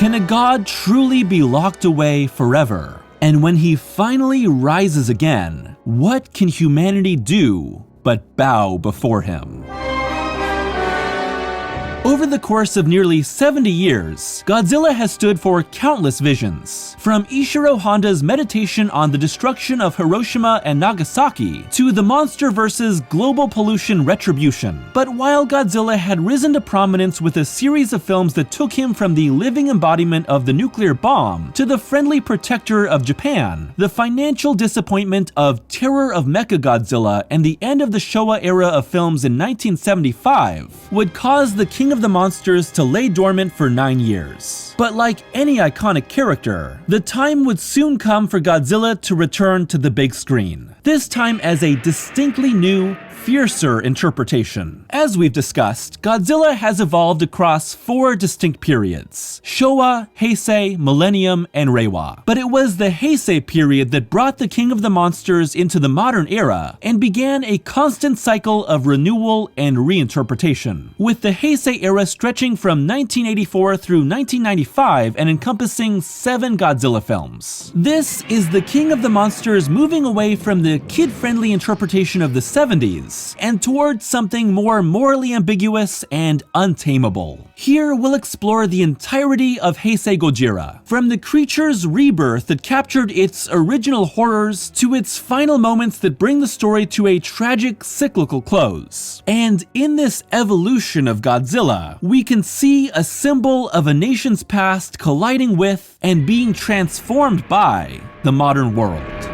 Can a god truly be locked away forever? And when he finally rises again, what can humanity do but bow before him? Over the course of nearly 70 years, Godzilla has stood for countless visions, from Ishiro Honda's meditation on the destruction of Hiroshima and Nagasaki to the monster versus global pollution retribution. But while Godzilla had risen to prominence with a series of films that took him from the living embodiment of the nuclear bomb to the friendly protector of Japan, the financial disappointment of Terror of Mechagodzilla and the end of the Showa era of films in 1975 would cause the King of the Monsters to lay dormant for 9 years. But like any iconic character, the time would soon come for Godzilla to return to the big screen, this time as a distinctly new, fiercer interpretation. As we've discussed, Godzilla has evolved across 4 distinct periods: Showa, Heisei, Millennium, and Reiwa. But it was the Heisei period that brought the King of the Monsters into the modern era and began a constant cycle of renewal and reinterpretation, with the Heisei era stretching from 1984 through 1995 and encompassing 7 Godzilla films. This is the King of the Monsters moving away from the kid-friendly interpretation of the 70s and towards something more morally ambiguous and untamable. Here we'll explore the entirety of Heisei Gojira, from the creature's rebirth that captured its original horrors to its final moments that bring the story to a tragic cyclical close. And in this evolution of Godzilla, we can see a symbol of a nation's past colliding with and being transformed by the modern world.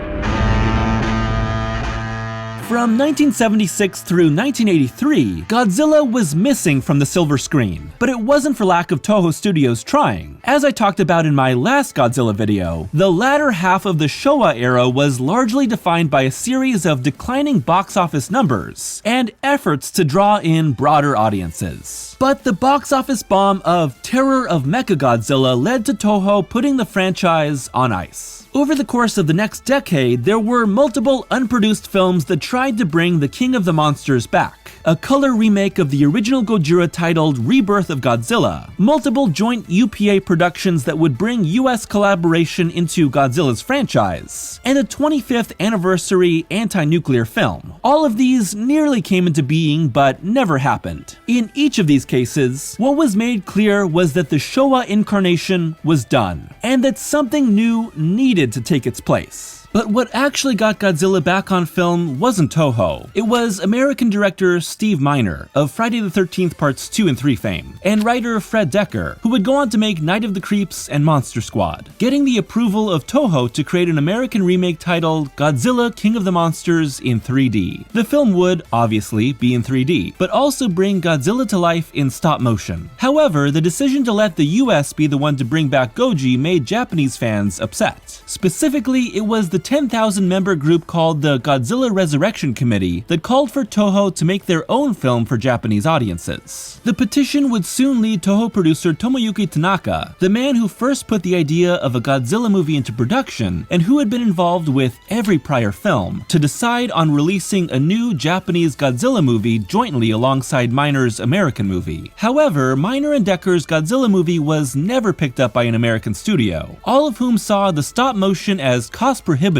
From 1976 through 1983, Godzilla was missing from the silver screen, but it wasn't for lack of Toho Studios trying. As I talked about in my last Godzilla video, the latter half of the Showa era was largely defined by a series of declining box office numbers and efforts to draw in broader audiences. But the box office bomb of Terror of Mechagodzilla led to Toho putting the franchise on ice. Over the course of the next decade, there were multiple unproduced films that tried to bring the King of the Monsters back. A color remake of the original Gojira titled Rebirth of Godzilla, multiple joint UPA productions that would bring US collaboration into Godzilla's franchise, and a 25th anniversary anti-nuclear film. All of these nearly came into being but never happened. In each of these cases, what was made clear was that the Showa incarnation was done, and that something new needed to take its place. But what actually got Godzilla back on film wasn't Toho. It was American director Steve Miner of Friday the 13th Parts 2 and 3 fame, and writer Fred Dekker, who would go on to make Night of the Creeps and Monster Squad, getting the approval of Toho to create an American remake titled Godzilla King of the Monsters in 3D. The film would, obviously, be in 3D, but also bring Godzilla to life in stop motion. However, the decision to let the US be the one to bring back Goji made Japanese fans upset. Specifically, it was the 10,000-member group called the Godzilla Resurrection Committee that called for Toho to make their own film for Japanese audiences. The petition would soon lead Toho producer Tomoyuki Tanaka, the man who first put the idea of a Godzilla movie into production and who had been involved with every prior film, to decide on releasing a new Japanese Godzilla movie jointly alongside Miner's American movie. However, Miner and Dekker's Godzilla movie was never picked up by an American studio, all of whom saw the stop motion as cost prohibitive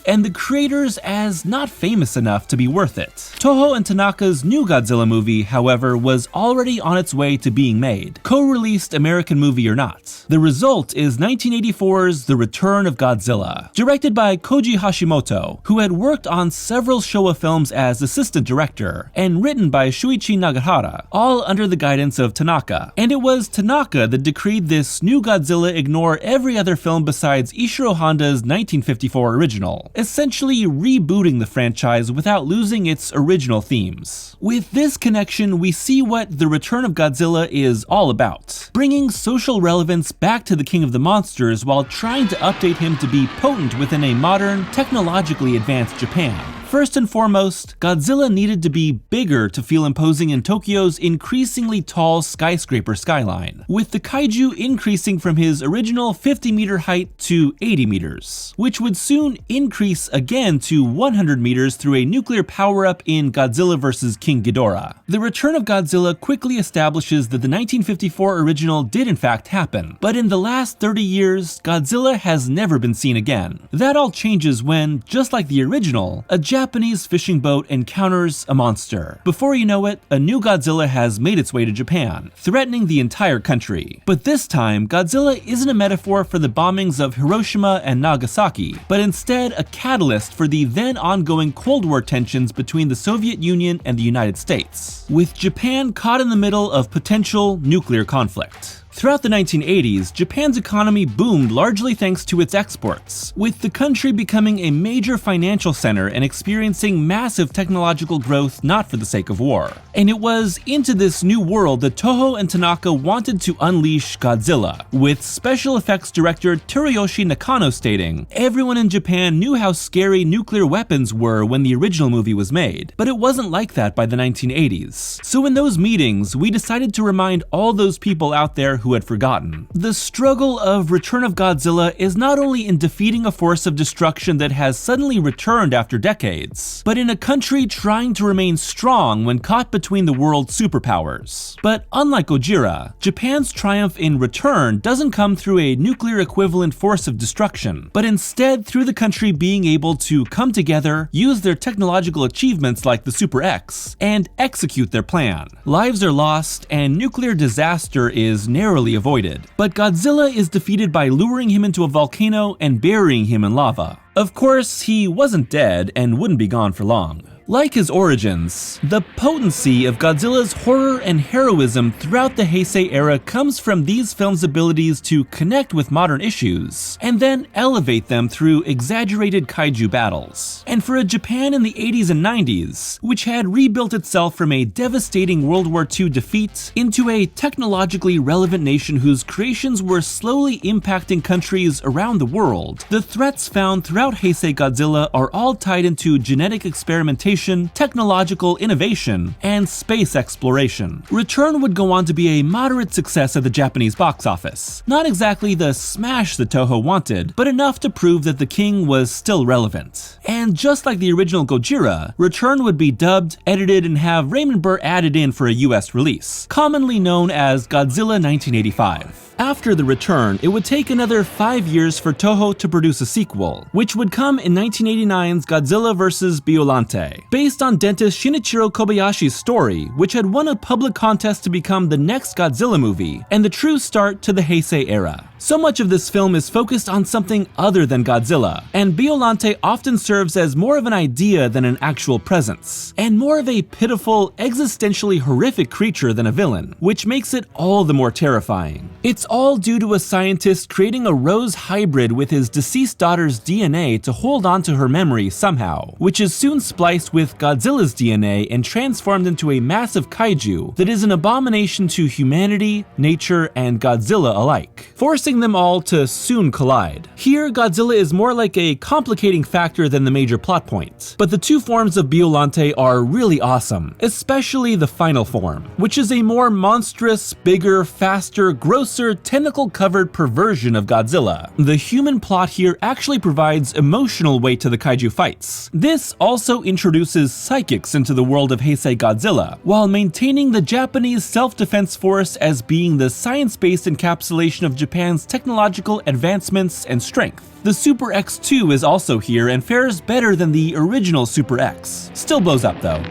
and the creators as not famous enough to be worth it. Toho and Tanaka's new Godzilla movie, however, was already on its way to being made, co-released American movie or not. The result is 1984's The Return of Godzilla, directed by Koji Hashimoto, who had worked on several Showa films as assistant director, and written by Shuichi Nagahara, all under the guidance of Tanaka. And it was Tanaka that decreed this new Godzilla ignore every other film besides Ishiro Honda's 1954 original, essentially rebooting the franchise without losing its original themes. With this connection, we see what The Return of Godzilla is all about, bringing social relevance back to the King of the Monsters while trying to update him to be potent within a modern, technologically advanced Japan. First and foremost, Godzilla needed to be bigger to feel imposing in Tokyo's increasingly tall skyscraper skyline, with the kaiju increasing from his original 50-meter height to 80 meters, which would soon increase again to 100 meters through a nuclear power-up in Godzilla vs. King Ghidorah. The return of Godzilla quickly establishes that the 1954 original did in fact happen, but in the last 30 years, Godzilla has never been seen again. That all changes when, just like the original, a Japanese fishing boat encounters a monster. Before you know it, a new Godzilla has made its way to Japan, threatening the entire country. But this time, Godzilla isn't a metaphor for the bombings of Hiroshima and Nagasaki, but instead a catalyst for the then ongoing Cold War tensions between the Soviet Union and the United States, with Japan caught in the middle of potential nuclear conflict. Throughout the 1980s, Japan's economy boomed largely thanks to its exports, with the country becoming a major financial center and experiencing massive technological growth not for the sake of war. And it was into this new world that Toho and Tanaka wanted to unleash Godzilla, with special effects director Teruyoshi Nakano stating, "Everyone in Japan knew how scary nuclear weapons were when the original movie was made, but it wasn't like that by the 1980s. So in those meetings, we decided to remind all those people out there who had forgotten. The struggle of Return of Godzilla is not only in defeating a force of destruction that has suddenly returned after decades, but in a country trying to remain strong when caught between the world's superpowers." But unlike Gojira, Japan's triumph in Return doesn't come through a nuclear equivalent force of destruction, but instead through the country being able to come together, use their technological achievements like the Super X, and execute their plan. Lives are lost, and nuclear disaster is narrowly avoided, but Godzilla is defeated by luring him into a volcano and burying him in lava. Of course, he wasn't dead and wouldn't be gone for long. Like his origins, the potency of Godzilla's horror and heroism throughout the Heisei era comes from these films' abilities to connect with modern issues, and then elevate them through exaggerated kaiju battles. And for a Japan in the 80s and 90s, which had rebuilt itself from a devastating World War II defeat into a technologically relevant nation whose creations were slowly impacting countries around the world, the threats found throughout Heisei Godzilla are all tied into genetic experimentation, technological innovation, and space exploration. Return would go on to be a moderate success at the Japanese box office. Not exactly the smash that Toho wanted, but enough to prove that the king was still relevant. And just like the original Gojira, Return would be dubbed, edited, and have Raymond Burr added in for a US release, commonly known as Godzilla 1985. After the Return, it would take another 5 years for Toho to produce a sequel, which would come in 1989's Godzilla vs. Biollante, based on dentist Shinichiro Kobayashi's story, which had won a public contest to become the next Godzilla movie, and the true start to the Heisei era. So much of this film is focused on something other than Godzilla, and Biollante often serves as more of an idea than an actual presence, and more of a pitiful, existentially horrific creature than a villain, which makes it all the more terrifying. It's all due to a scientist creating a rose hybrid with his deceased daughter's DNA to hold on to her memory somehow, which is soon spliced with Godzilla's DNA and transformed into a massive kaiju that is an abomination to humanity, nature, and Godzilla alike, forcing them all to soon collide. Here, Godzilla is more like a complicating factor than the major plot point, but the two forms of Biollante are really awesome, especially the final form, which is a more monstrous, bigger, faster, grosser, tentacle-covered perversion of Godzilla. The human plot here actually provides emotional weight to the kaiju fights. This also introduces psychics into the world of Heisei Godzilla, while maintaining the Japanese self-defense force as being the science-based encapsulation of Japan's technological advancements and strength. The Super X2 is also here and fares better than the original Super X. Still blows up though.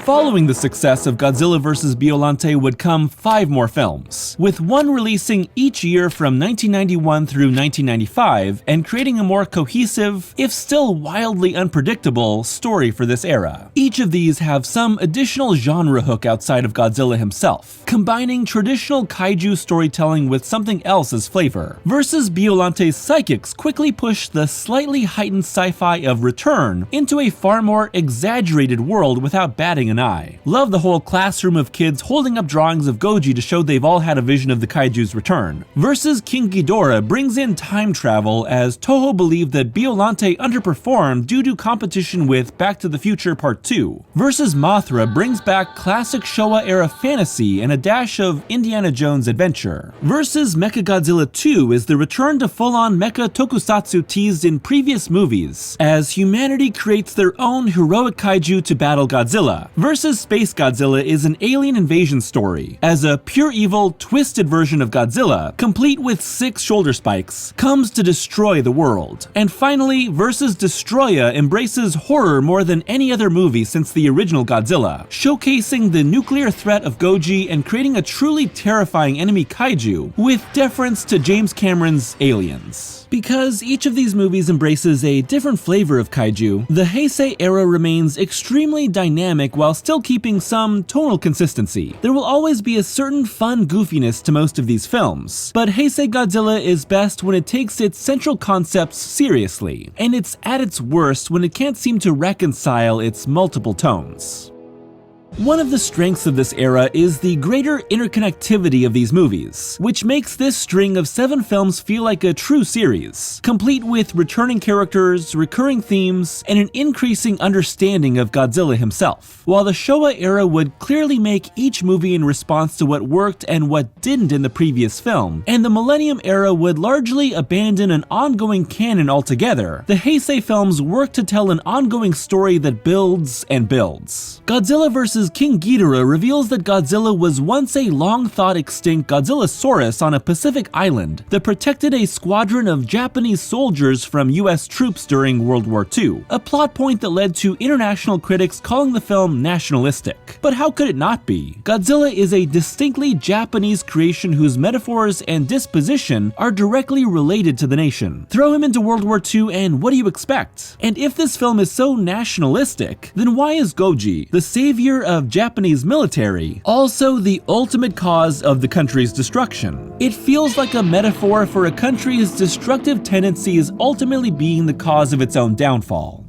Following the success of Godzilla vs. Biollante would come 5 more films, with one releasing each year from 1991 through 1995 and creating a more cohesive, if still wildly unpredictable, story for this era. Each of these have some additional genre hook outside of Godzilla himself, combining traditional kaiju storytelling with something else as flavor. Versus Biollante's psychics quickly pushed the slightly heightened sci-fi of Return into a far more exaggerated world without batting an one eye. Love the whole classroom of kids holding up drawings of Goji to show they've all had a vision of the Kaiju's return. Versus King Ghidorah brings in time travel, as Toho believed that Biollante underperformed due to competition with Back to the Future Part 2. Versus Mothra brings back classic Showa era fantasy and a dash of Indiana Jones adventure. Versus Mechagodzilla 2 is the return to full-on mecha tokusatsu teased in previous movies, as humanity creates their own heroic kaiju to battle Godzilla. Versus Space Godzilla is an alien invasion story, as a pure evil, twisted version of Godzilla, complete with 6 shoulder spikes, comes to destroy the world. And finally, Versus Destoroyah embraces horror more than any other movie since the original Godzilla, showcasing the nuclear threat of Goji and creating a truly terrifying enemy kaiju, with deference to James Cameron's Aliens. Because each of these movies embraces a different flavor of kaiju, the Heisei era remains extremely dynamic while still keeping some tonal consistency. There will always be a certain fun goofiness to most of these films, but Heisei Godzilla is best when it takes its central concepts seriously, and it's at its worst when it can't seem to reconcile its multiple tones. One of the strengths of this era is the greater interconnectivity of these movies, which makes this string of 7 films feel like a true series, complete with returning characters, recurring themes, and an increasing understanding of Godzilla himself. While the Showa era would clearly make each movie in response to what worked and what didn't in the previous film, and the Millennium era would largely abandon an ongoing canon altogether, the Heisei films work to tell an ongoing story that builds and builds. Godzilla vs. King Ghidorah reveals that Godzilla was once a long-thought extinct Godzillasaurus on a Pacific island that protected a squadron of Japanese soldiers from US troops during World War II, a plot point that led to international critics calling the film nationalistic. But how could it not be? Godzilla is a distinctly Japanese creation whose metaphors and disposition are directly related to the nation. Throw him into World War II and what do you expect? And if this film is so nationalistic, then why is Goji, the savior of Japanese military, also the ultimate cause of the country's destruction? It feels like a metaphor for a country's destructive tendencies ultimately being the cause of its own downfall.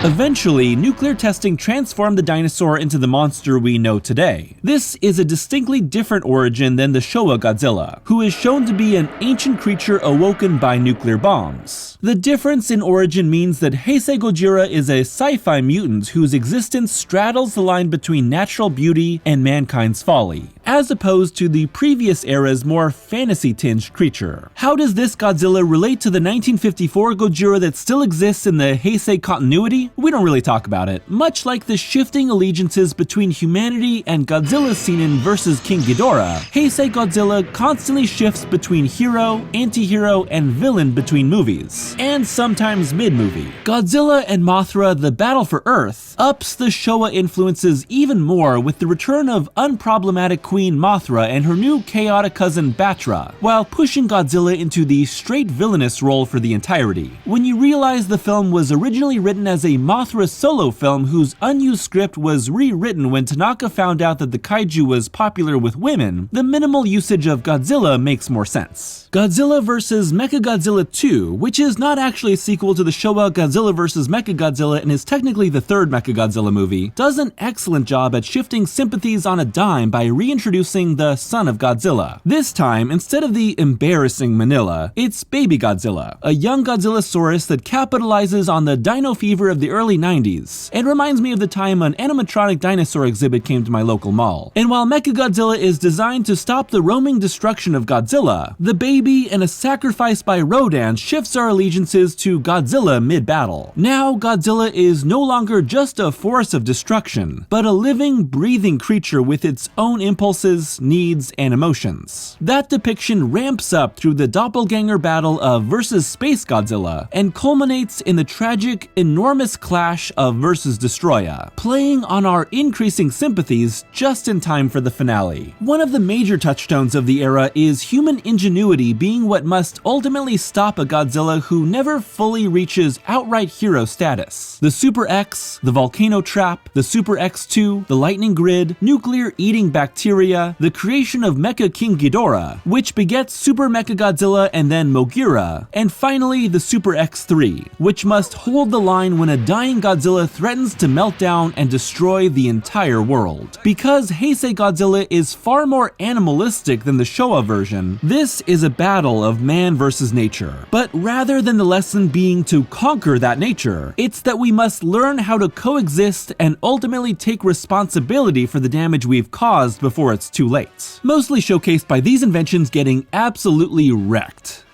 Eventually, nuclear testing transformed the dinosaur into the monster we know today. This is a distinctly different origin than the Showa Godzilla, who is shown to be an ancient creature awoken by nuclear bombs. The difference in origin means that Heisei Gojira is a sci-fi mutant whose existence straddles the line between natural beauty and mankind's folly, as opposed to the previous era's more fantasy-tinged creature. How does this Godzilla relate to the 1954 Gojira that still exists in the Heisei continuity? We don't really talk about it. Much like the shifting allegiances between humanity and Godzilla seen in vs. King Ghidorah, Heisei Godzilla constantly shifts between hero, anti-hero, and villain between movies, and sometimes mid-movie. Godzilla and Mothra: The Battle for Earth ups the Showa influences even more with the return of unproblematic Queen Mothra and her new chaotic cousin Batra, while pushing Godzilla into the straight villainous role for the entirety. When you realize the film was originally written as a Mothra solo film whose unused script was rewritten when Tanaka found out that the kaiju was popular with women, the minimal usage of Godzilla makes more sense. Godzilla vs. Mechagodzilla 2, which is not actually a sequel to the Showa Godzilla vs. Mechagodzilla and is technically the third Mechagodzilla movie, does an excellent job at shifting sympathies on a dime by reintroducing the son of Godzilla. This time, instead of the embarrassing Manila, it's Baby Godzilla, a young Godzillasaurus that capitalizes on the dino fever of the early 90s, and reminds me of the time an animatronic dinosaur exhibit came to my local mall. And while Mechagodzilla is designed to stop the roaming destruction of Godzilla, the baby and a sacrifice by Rodan shifts our allegiances to Godzilla mid-battle. Now Godzilla is no longer just a force of destruction, but a living, breathing creature with its own impulses, needs, and emotions. That depiction ramps up through the doppelganger battle of vs. Space Godzilla and culminates in the tragic, enormous clash of vs. Destoroyah, playing on our increasing sympathies just in time for the finale. One of the major touchstones of the era is human ingenuity being what must ultimately stop a Godzilla who never fully reaches outright hero status. The Super X, the Volcano Trap, the Super X2, the Lightning Grid, nuclear eating bacteria bacteria, the creation of Mecha King Ghidorah, which begets Super Mechagodzilla and then Gojira, and finally the Super X3, which must hold the line when a dying Godzilla threatens to melt down and destroy the entire world. Because Heisei Godzilla is far more animalistic than the Showa version, this is a battle of man versus nature. But rather than the lesson being to conquer that nature, it's that we must learn how to coexist and ultimately take responsibility for the damage we've caused before it's too late. Mostly showcased by these inventions getting absolutely wrecked.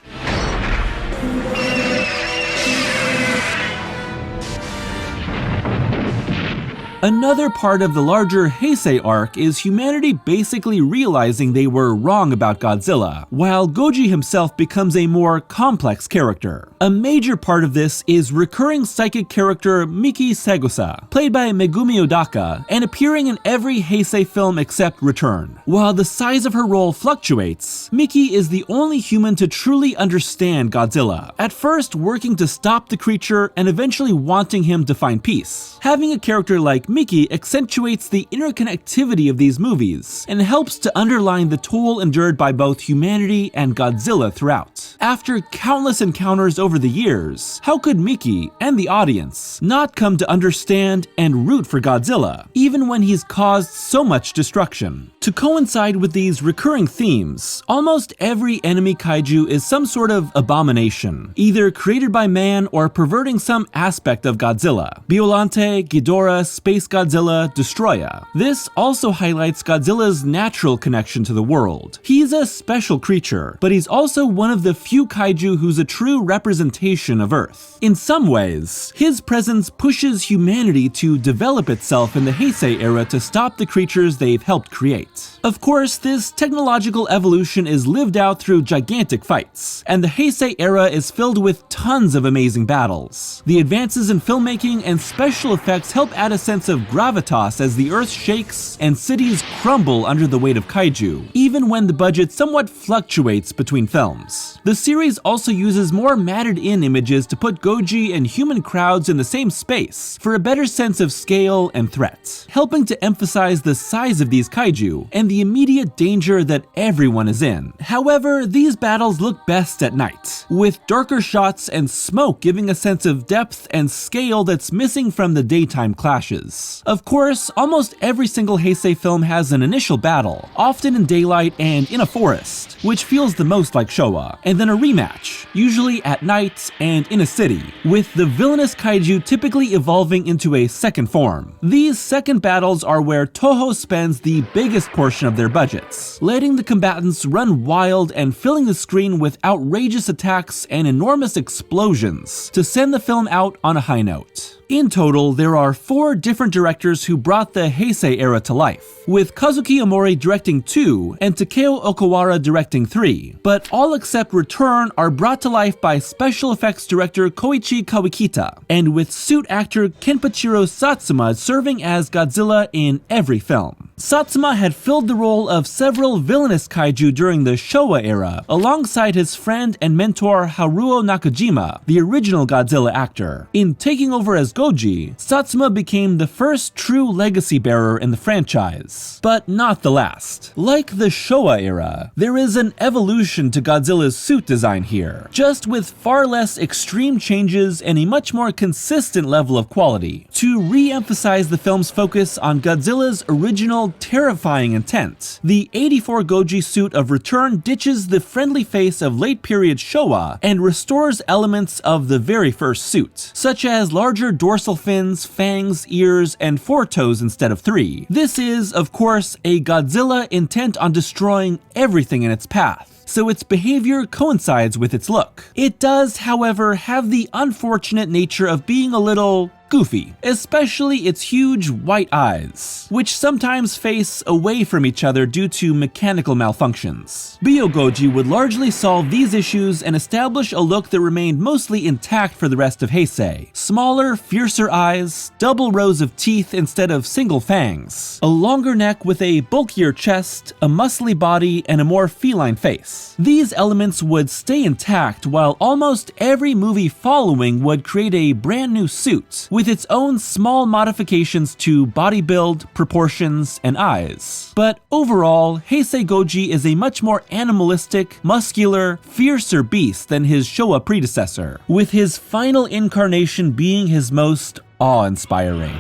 Another part of the larger Heisei arc is humanity basically realizing they were wrong about Godzilla, while Goji himself becomes a more complex character. A major part of this is recurring psychic character Miki Sagosa, played by Megumi Odaka, and appearing in every Heisei film except Return. While the size of her role fluctuates, Miki is the only human to truly understand Godzilla, at first working to stop the creature and eventually wanting him to find peace. Having a character like Miki accentuates the interconnectivity of these movies and helps to underline the toll endured by both humanity and Godzilla throughout. After countless encounters over the years, how could Miki and the audience not come to understand and root for Godzilla, even when he's caused so much destruction? To coincide with these recurring themes, almost every enemy kaiju is some sort of abomination, either created by man or perverting some aspect of Godzilla. Biollante, Ghidorah, Space Godzilla, Destoroyah. This also highlights Godzilla's natural connection to the world. He's a special creature, but he's also one of the few kaiju who's a true representation of Earth. In some ways, his presence pushes humanity to develop itself in the Heisei era to stop the creatures they've helped create. Of course, this technological evolution is lived out through gigantic fights, and the Heisei era is filled with tons of amazing battles. The advances in filmmaking and special effects help add a sense of gravitas as the earth shakes and cities crumble under the weight of kaiju, even when the budget somewhat fluctuates between films. The series also uses more matted-in images to put Goji and human crowds in the same space for a better sense of scale and threat, helping to emphasize the size of these kaiju and the immediate danger that everyone is in. However, these battles look best at night, with darker shots and smoke giving a sense of depth and scale that's missing from the daytime clashes. Of course, almost every single Heisei film has an initial battle, often in daylight and in a forest, which feels the most like Showa, and then a rematch, usually at night and in a city, with the villainous kaiju typically evolving into a second form. These second battles are where Toho spends the biggest portion of their budgets, letting the combatants run wild and filling the screen with outrageous attacks and enormous explosions to send the film out on a high note. In total, there are 4 different directors who brought the Heisei era to life, with Kazuki Omori directing 2 and Takeo Okawara directing 3, but all except Return are brought to life by special effects director Koichi Kawikita, and with suit actor Kenpachiro Satsuma serving as Godzilla in every film. Satsuma had filled the role of several villainous kaiju during the Showa era, alongside his friend and mentor Haruo Nakajima, the original Godzilla actor. In taking over as Goji, Satsuma became the first true legacy bearer in the franchise, but not the last. Like the Showa era, there is an evolution to Godzilla's suit design here, just with far less extreme changes and a much more consistent level of quality. To re-emphasize the film's focus on Godzilla's original terrifying intent, the 84 Goji suit of Return ditches the friendly face of late-period Showa and restores elements of the very first suit, such as larger dorsal fins, fangs, ears, and 4 toes instead of 3. This is, of course, a Godzilla intent on destroying everything in its path, so its behavior coincides with its look. It does, however, have the unfortunate nature of being a little goofy, especially its huge white eyes, which sometimes face away from each other due to mechanical malfunctions. Biogoji would largely solve these issues and establish a look that remained mostly intact for the rest of Heisei. Smaller, fiercer eyes, double rows of teeth instead of single fangs, a longer neck with a bulkier chest, a muscly body, and a more feline face. These elements would stay intact while almost every movie following would create a brand new suit, with its own small modifications to body build, proportions, and eyes. But overall, Heisei Goji is a much more animalistic, muscular, fiercer beast than his Showa predecessor, with his final incarnation being his most awe-inspiring.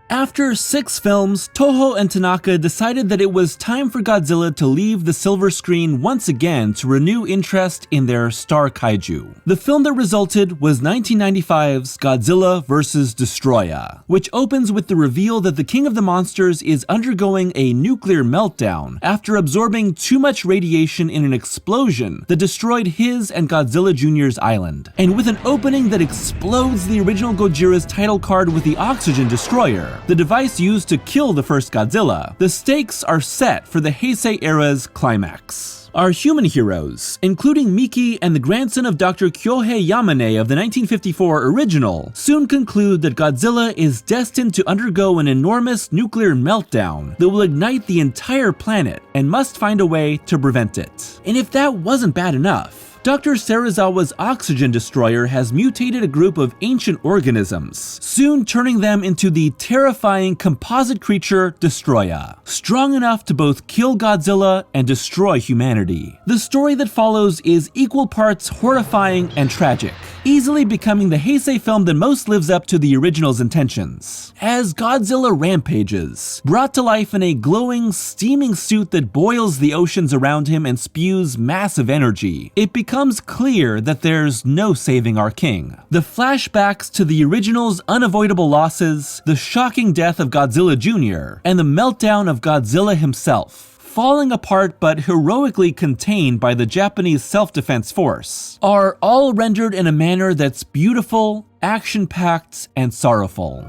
After 6 films, Toho and Tanaka decided that it was time for Godzilla to leave the silver screen once again to renew interest in their star kaiju. The film that resulted was 1995's Godzilla vs. Destoroyah, which opens with the reveal that the King of the Monsters is undergoing a nuclear meltdown after absorbing too much radiation in an explosion that destroyed his and Godzilla Jr.'s island. And with an opening that explodes the original Gojira's title card with the Oxygen Destroyer, the device used to kill the first Godzilla, the stakes are set for the Heisei Era's climax. Our human heroes, including Miki and the grandson of Dr. Kyohei Yamane of the 1954 original, soon conclude that Godzilla is destined to undergo an enormous nuclear meltdown that will ignite the entire planet and must find a way to prevent it. And if that wasn't bad enough, Dr. Serizawa's Oxygen Destroyer has mutated a group of ancient organisms, soon turning them into the terrifying composite creature Destoroyah, strong enough to both kill Godzilla and destroy humanity. The story that follows is equal parts horrifying and tragic, easily becoming the Heisei film that most lives up to the original's intentions. As Godzilla rampages, brought to life in a glowing, steaming suit that boils the oceans around him and spews massive energy, it becomes clear that there's no saving our king. The flashbacks to the original's unavoidable losses, the shocking death of Godzilla Jr., and the meltdown of Godzilla himself, falling apart but heroically contained by the Japanese self-defense force, are all rendered in a manner that's beautiful, action-packed, and sorrowful.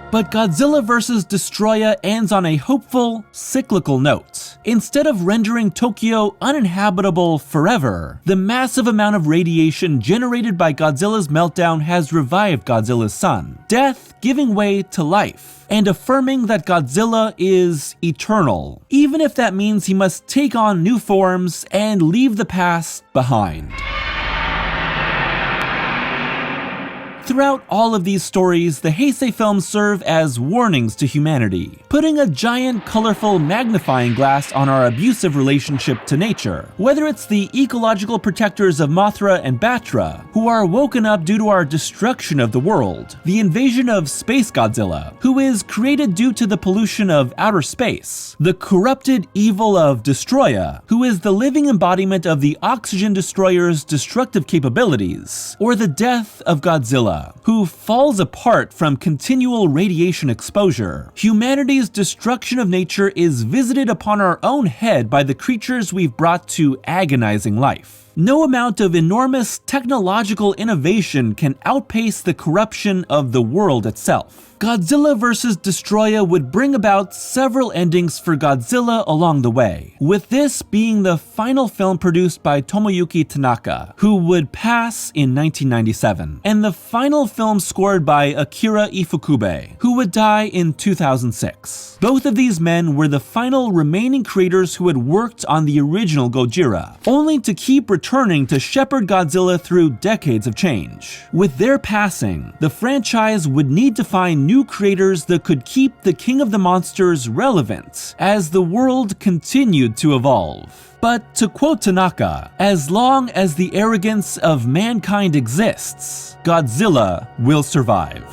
But Godzilla vs. Destoroyah ends on a hopeful, cyclical note. Instead of rendering Tokyo uninhabitable forever, the massive amount of radiation generated by Godzilla's meltdown has revived Godzilla's son, death giving way to life, and affirming that Godzilla is eternal, even if that means he must take on new forms and leave the past behind. Throughout all of these stories, the Heisei films serve as warnings to humanity, putting a giant, colorful magnifying glass on our abusive relationship to nature. Whether it's the ecological protectors of Mothra and Batra, who are woken up due to our destruction of the world, the invasion of Space Godzilla, who is created due to the pollution of outer space, the corrupted evil of Destoroyah, who is the living embodiment of the Oxygen Destroyer's destructive capabilities, or the death of Godzilla, who falls apart from continual radiation exposure. Humanity's destruction of nature is visited upon our own head by the creatures we've brought to agonizing life. No amount of enormous technological innovation can outpace the corruption of the world itself. Godzilla vs. Destoroyah would bring about several endings for Godzilla along the way, with this being the final film produced by Tomoyuki Tanaka, who would pass in 1997, and the final film scored by Akira Ifukube, who would die in 2006. Both of these men were the final remaining creators who had worked on the original Gojira, only to keep returning to shepherd Godzilla through decades of change. With their passing, the franchise would need to find new creators that could keep the King of the Monsters relevant as the world continued to evolve. But to quote Tanaka, as long as the arrogance of mankind exists, Godzilla will survive.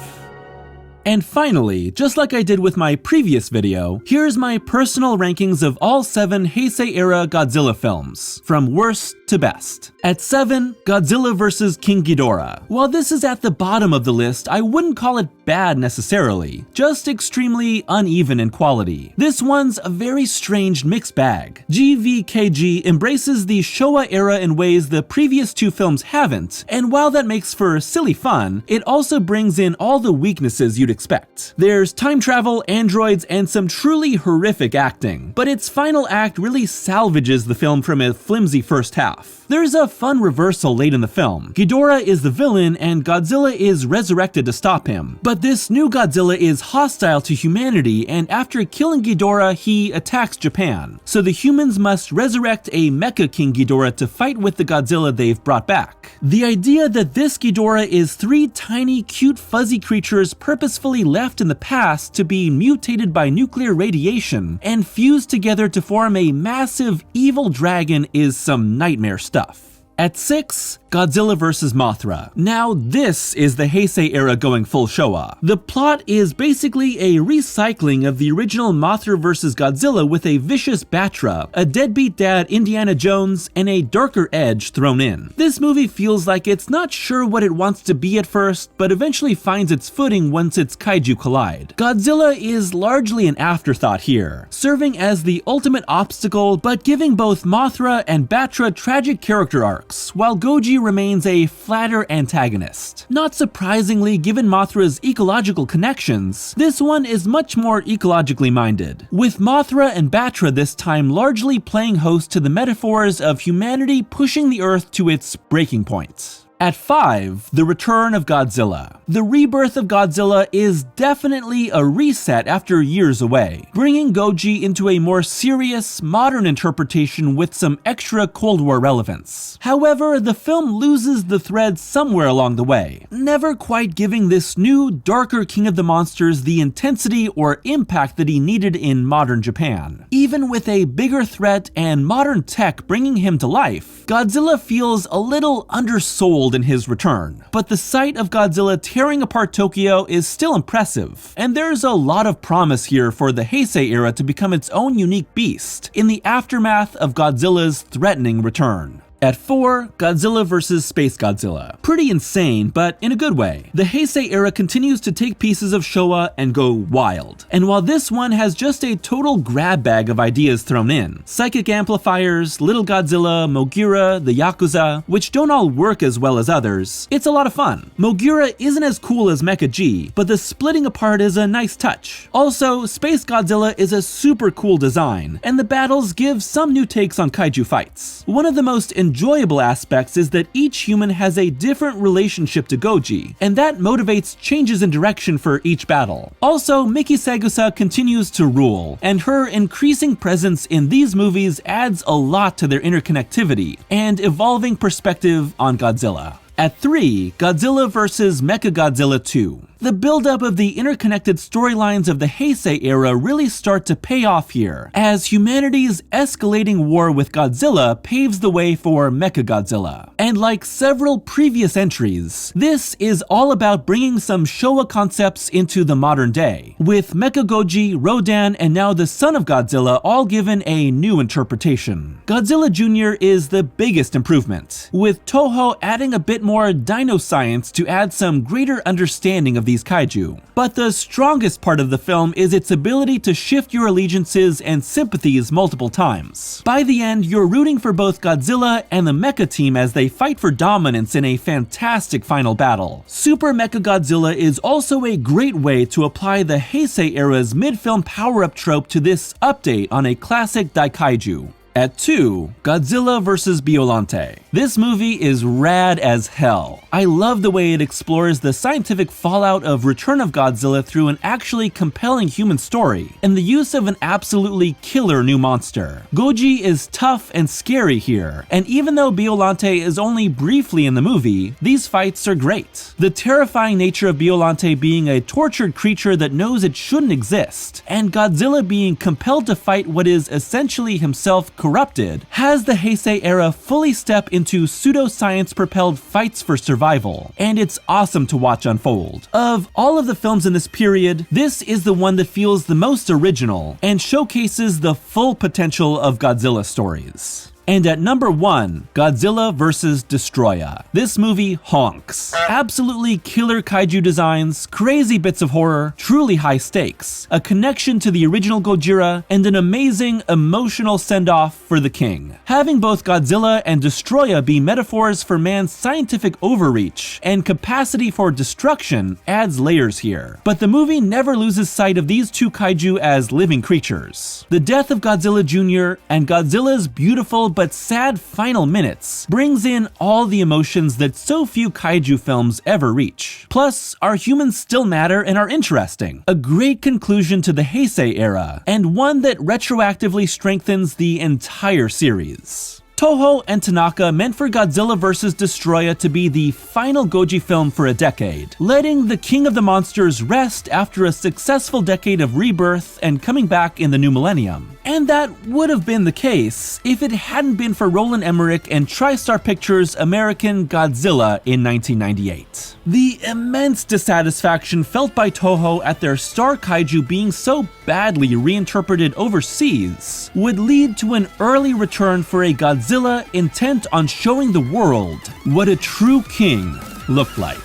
And finally, just like I did with my previous video, here's my personal rankings of all 7 Heisei Era Godzilla films, from worst to best. At 7, Godzilla vs. King Ghidorah. While this is at the bottom of the list, I wouldn't call it bad necessarily, just extremely uneven in quality. This one's a very strange mixed bag. GVKG embraces the Showa era in ways the previous 2 films haven't, and while that makes for silly fun, it also brings in all the weaknesses you'd expect. There's time travel, androids, and some truly horrific acting, but its final act really salvages the film from a flimsy first half. There's a fun reversal late in the film. Ghidorah is the villain and Godzilla is resurrected to stop him. But this new Godzilla is hostile to humanity, and after killing Ghidorah, he attacks Japan. So the humans must resurrect a Mecha King Ghidorah to fight with the Godzilla they've brought back. The idea that this Ghidorah is 3 tiny, cute, fuzzy creatures purposefully left in the past to be mutated by nuclear radiation and fused together to form a massive evil dragon is some nightmare stuff. At 6, Godzilla vs. Mothra. Now this is the Heisei era going full Showa. The plot is basically a recycling of the original Mothra vs. Godzilla with a vicious Batra, a deadbeat dad Indiana Jones, and a darker edge thrown in. This movie feels like it's not sure what it wants to be at first, but eventually finds its footing once its kaiju collide. Godzilla is largely an afterthought here, serving as the ultimate obstacle but giving both Mothra and Batra tragic character arcs, while Goji remains a flatter antagonist. Not surprisingly, given Mothra's ecological connections, this one is much more ecologically minded, with Mothra and Batra this time largely playing host to the metaphors of humanity pushing the Earth to its breaking point. At 5, the return of Godzilla. The rebirth of Godzilla is definitely a reset after years away, bringing Goji into a more serious, modern interpretation with some extra Cold War relevance. However, the film loses the thread somewhere along the way, never quite giving this new, darker King of the Monsters the intensity or impact that he needed in modern Japan. Even with a bigger threat and modern tech bringing him to life, Godzilla feels a little undersold in his return. But the sight of Godzilla tearing apart Tokyo is still impressive, and there's a lot of promise here for the Heisei era to become its own unique beast in the aftermath of Godzilla's threatening return. At 4, Godzilla vs. Space Godzilla. Pretty insane, but in a good way. The Heisei era continues to take pieces of Showa and go wild. And while this one has just a total grab bag of ideas thrown in, psychic amplifiers, Little Godzilla, Mogira, the Yakuza, which don't all work as well as others, it's a lot of fun. Mogira isn't as cool as Mecha G, but the splitting apart is a nice touch. Also, Space Godzilla is a super cool design, and the battles give some new takes on kaiju fights. One of the most enjoyable aspects is that each human has a different relationship to Goji, and that motivates changes in direction for each battle. Also, Miki Sagusa continues to rule, and her increasing presence in these movies adds a lot to their interconnectivity and evolving perspective on Godzilla. At 3, Godzilla vs. Mechagodzilla 2. The buildup of the interconnected storylines of the Heisei era really start to pay off here, as humanity's escalating war with Godzilla paves the way for Mechagodzilla. And like several previous entries, this is all about bringing some Showa concepts into the modern day, with Mechagoji, Rodan, and now the son of Godzilla all given a new interpretation. Godzilla Jr. is the biggest improvement, with Toho adding a bit more dino science to add some greater understanding of these kaiju. But the strongest part of the film is its ability to shift your allegiances and sympathies multiple times. By the end, you're rooting for both Godzilla and the Mecha team as they fight for dominance in a fantastic final battle. Super Mechagodzilla is also a great way to apply the Heisei era's mid-film power-up trope to this update on a classic Daikaiju. At 2, Godzilla vs. Biollante. This movie is rad as hell. I love the way it explores the scientific fallout of Return of Godzilla through an actually compelling human story, and the use of an absolutely killer new monster. Goji is tough and scary here, and even though Biollante is only briefly in the movie, these fights are great. The terrifying nature of Biollante being a tortured creature that knows it shouldn't exist, and Godzilla being compelled to fight what is essentially himself corrupted, has the Heisei era fully step into pseudoscience-propelled fights for survival, and it's awesome to watch unfold. Of all of the films in this period, this is the one that feels the most original and showcases the full potential of Godzilla stories. And at number 1, Godzilla vs. Destoroyah. This movie honks. Absolutely killer kaiju designs, crazy bits of horror, truly high stakes, a connection to the original Gojira, and an amazing emotional send-off for the king. Having both Godzilla and Destoroyah be metaphors for man's scientific overreach and capacity for destruction adds layers here. But the movie never loses sight of these two kaiju as living creatures. The death of Godzilla Jr. and Godzilla's beautiful but sad final minutes brings in all the emotions that so few kaiju films ever reach. Plus, our humans still matter and are interesting. A great conclusion to the Heisei era, and one that retroactively strengthens the entire series. Toho and Tanaka meant for Godzilla vs. Destoroyah to be the final Goji film for a decade, letting the king of the monsters rest after a successful decade of rebirth and coming back in the new millennium. And that would have been the case if it hadn't been for Roland Emmerich and TriStar Pictures' American Godzilla in 1998. The immense dissatisfaction felt by Toho at their star kaiju being so badly reinterpreted overseas would lead to an early return for a Godzilla intent on showing the world what a true king looked like.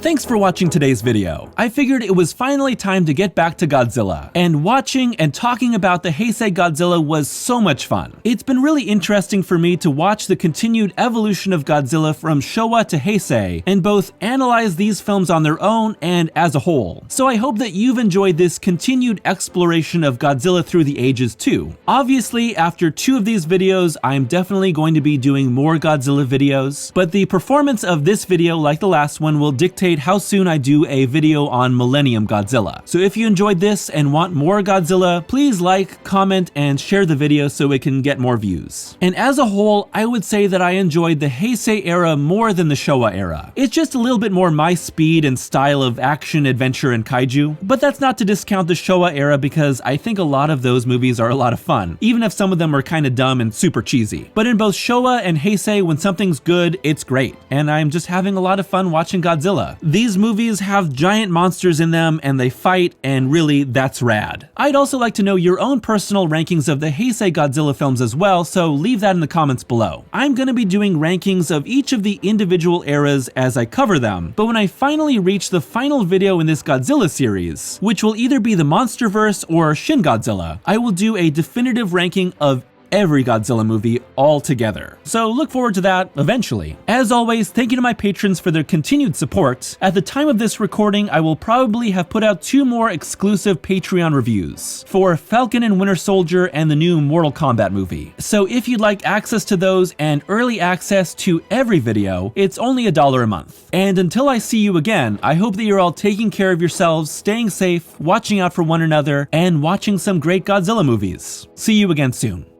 Thanks for watching today's video. I figured it was finally time to get back to Godzilla, and watching and talking about the Heisei Godzilla was so much fun. It's been really interesting for me to watch the continued evolution of Godzilla from Showa to Heisei, and both analyze these films on their own and as a whole. So I hope that you've enjoyed this continued exploration of Godzilla through the ages too. Obviously, after 2 of these videos, I'm definitely going to be doing more Godzilla videos, but the performance of this video, like the last one, will dictate how soon I do a video on Millennium Godzilla. So if you enjoyed this and want more Godzilla, please like, comment, and share the video so it can get more views. And as a whole, I would say that I enjoyed the Heisei era more than the Showa era. It's just a little bit more my speed and style of action, adventure, and kaiju, but that's not to discount the Showa era because I think a lot of those movies are a lot of fun, even if some of them are kinda dumb and super cheesy. But in both Showa and Heisei, when something's good, it's great, and I'm just having a lot of fun watching Godzilla. These movies have giant monsters in them and they fight, and really, that's rad. I'd also like to know your own personal rankings of the Heisei Godzilla films as well, so leave that in the comments below. I'm gonna be doing rankings of each of the individual eras as I cover them, but when I finally reach the final video in this Godzilla series, which will either be the Monsterverse or Shin Godzilla, I will do a definitive ranking of every Godzilla movie all together. So look forward to that eventually. As always, thank you to my patrons for their continued support. At the time of this recording, I will probably have put out 2 more exclusive Patreon reviews for Falcon and Winter Soldier and the new Mortal Kombat movie. So if you'd like access to those and early access to every video, it's only $1 a month. And until I see you again, I hope that you're all taking care of yourselves, staying safe, watching out for one another, and watching some great Godzilla movies. See you again soon.